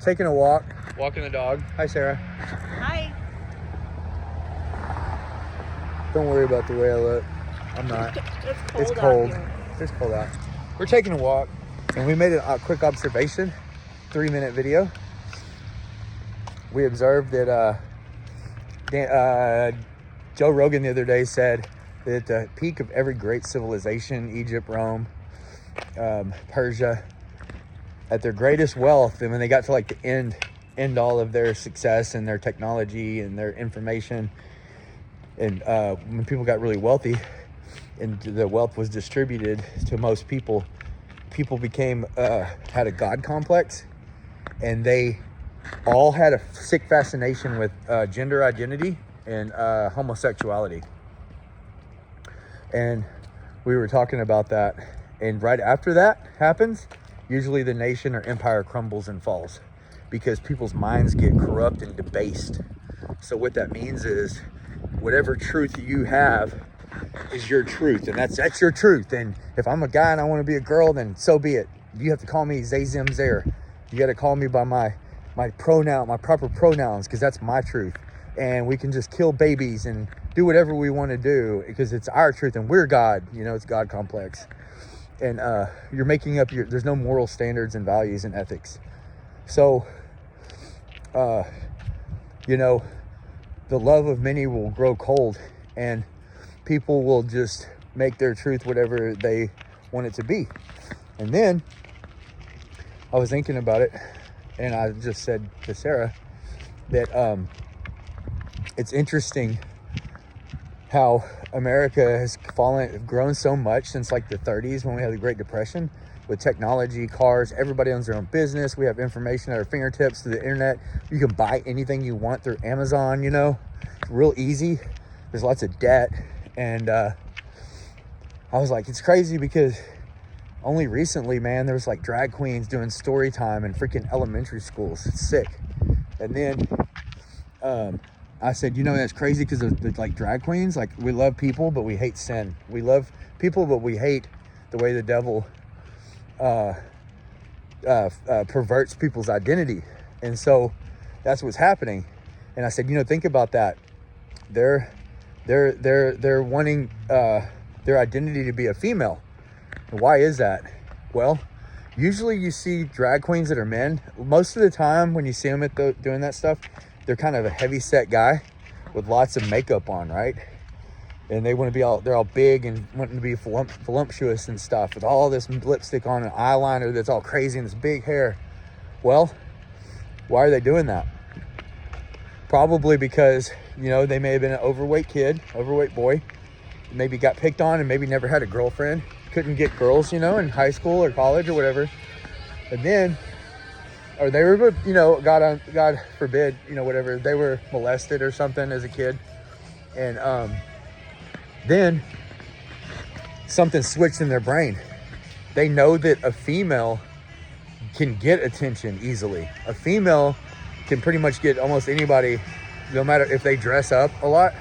taking a walk, walking the dog. Hi, Sarah. Hi. Don't worry about the way I look. I'm not. It's cold. It's cold out. We're taking a walk, and we made a quick observation, 3-minute video. We observed that Joe Rogan the other day said that at the peak of every great civilization, Egypt, Rome, Persia, at their greatest wealth, and when they got to like the end all of their success and their technology and their information, and when people got really wealthy and the wealth was distributed to most people, people became had a God complex, and they all had a sick fascination with gender identity and homosexuality. And we were talking about that, and right after that happens, usually the nation or empire crumbles and falls because people's minds get corrupt and debased. So what that means is whatever truth you have is your truth, and that's your truth. And if I'm a guy and I want to be a girl, then so be it. You have to call me Zay Zim Zer. You got to call me by my pronoun, my proper pronouns, because that's my truth. And we can just kill babies and do whatever we want to do because it's our truth and we're God. You know, it's God complex. And you're making up there's no moral standards and values and ethics. So, you know, the love of many will grow cold, and people will just make their truth whatever they want it to be. And then I was thinking about it, and I just said to Sarah that it's interesting how America has grown so much since like the 30s when we had the Great Depression with technology, cars, everybody owns their own business. We have information at our fingertips through the internet. You can buy anything you want through Amazon, you know, it's real easy. There's lots of debt. And I was like, it's crazy because only recently, man, there was like drag queens doing story time in freaking elementary schools. It's sick. And then I said, you know, that's crazy because of like drag queens. Like, we love people, but we hate sin. We love people, but we hate the way the devil perverts people's identity. And so that's what's happening. And I said, you know, think about that. They're wanting their identity to be a female. And why is that? Well, usually you see drag queens that are men. Most of the time when you see them doing that stuff, they're kind of a heavy set guy with lots of makeup on, right? And they want to be they're all big and wanting to be voluptuous and stuff with all this lipstick on and eyeliner that's all crazy and this big hair. Well, why are they doing that? Probably because, you know, they may have been an overweight boy, maybe got picked on and maybe never had a girlfriend, couldn't get girls, you know, in high school or college or whatever. And then, or they were, you know, God forbid, you know, whatever, they were molested or something as a kid. And then something switched in their brain. They know that a female can get attention easily. A female can pretty much get almost anybody, no matter if they dress up a lot.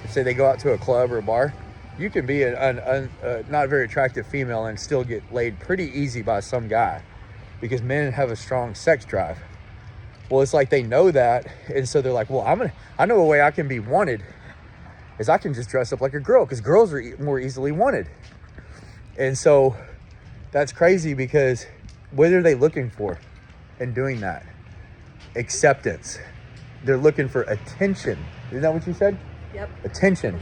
Say they go out to a club or a bar, you can be a not very attractive female and still get laid pretty easy by some guy, because men have a strong sex drive. Well, it's like they know that, and so they're like, well, I know a way I can be wanted is I can just dress up like a girl, because girls are more easily wanted. And so that's crazy, because what are they looking for in doing that? Acceptance. They're looking for attention. Isn't that what you said? Yep. Attention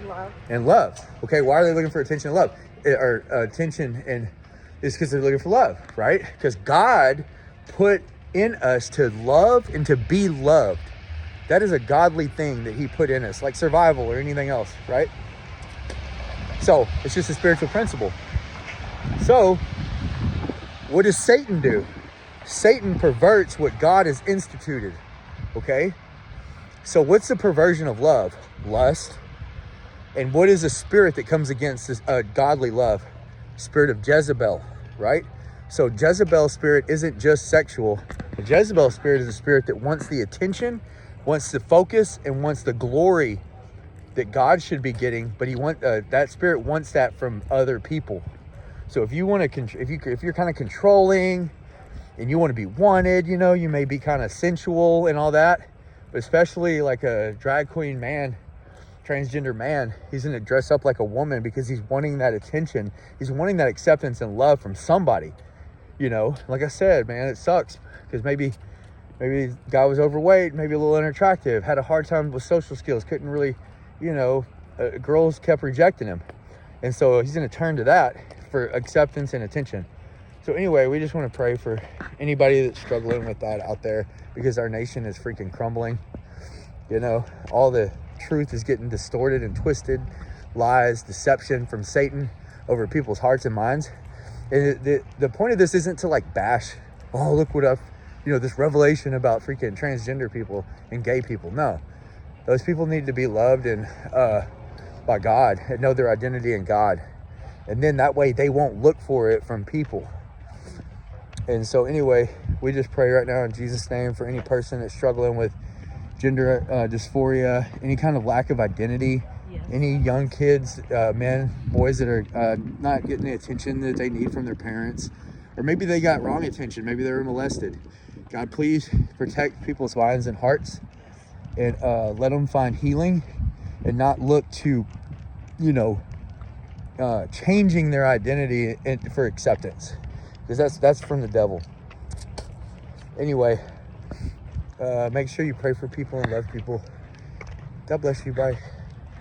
and love. Okay, why are they looking for attention and love? Or attention, and it's because they're looking for love, right? Because God put in us to love and to be loved. That is a godly thing that he put in us, like survival or anything else, right? So it's just a spiritual principle. So what does Satan do? Satan perverts what God has instituted, okay? So what's the perversion of love? Lust. And what is a spirit that comes against this godly love? Spirit of Jezebel, right? So Jezebel's spirit isn't just sexual. The Jezebel spirit is a spirit that wants the attention, wants the focus, and wants the glory that God should be getting, but that spirit wants that from other people. So if you want to, if you're kind of controlling, and you want to be wanted, you know, you may be kind of sensual and all that, but especially like a drag queen man, transgender man, he's going to dress up like a woman because he's wanting that attention. He's wanting that acceptance and love from somebody, you know. Like I said, man, it sucks because maybe the guy was overweight, maybe a little unattractive, had a hard time with social skills, couldn't really, you know, girls kept rejecting him. And so he's going to turn to that for acceptance and attention. So anyway, we just want to pray for anybody that's struggling with that out there, because our nation is freaking crumbling. You know, all the truth is getting distorted and twisted, lies, deception from Satan over people's hearts and minds. And the point of this isn't to like bash, oh, look what I've, you know, this revelation about freaking transgender people and gay people. No, those people need to be loved and by God and know their identity in God. And then that way they won't look for it from people. And so anyway, we just pray right now in Jesus' name for any person that's struggling with gender dysphoria, any kind of lack of identity, Yes. any young kids, men, boys that are not getting the attention that they need from their parents, or maybe they got wrong attention, maybe they were molested. God, please protect people's minds and hearts, and let them find healing and not look to, you know, changing their identity for acceptance, because that's from the devil. Anyway, make sure you pray for people and love people. God bless you. Bye.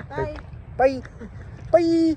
Bye. Bye. Bye.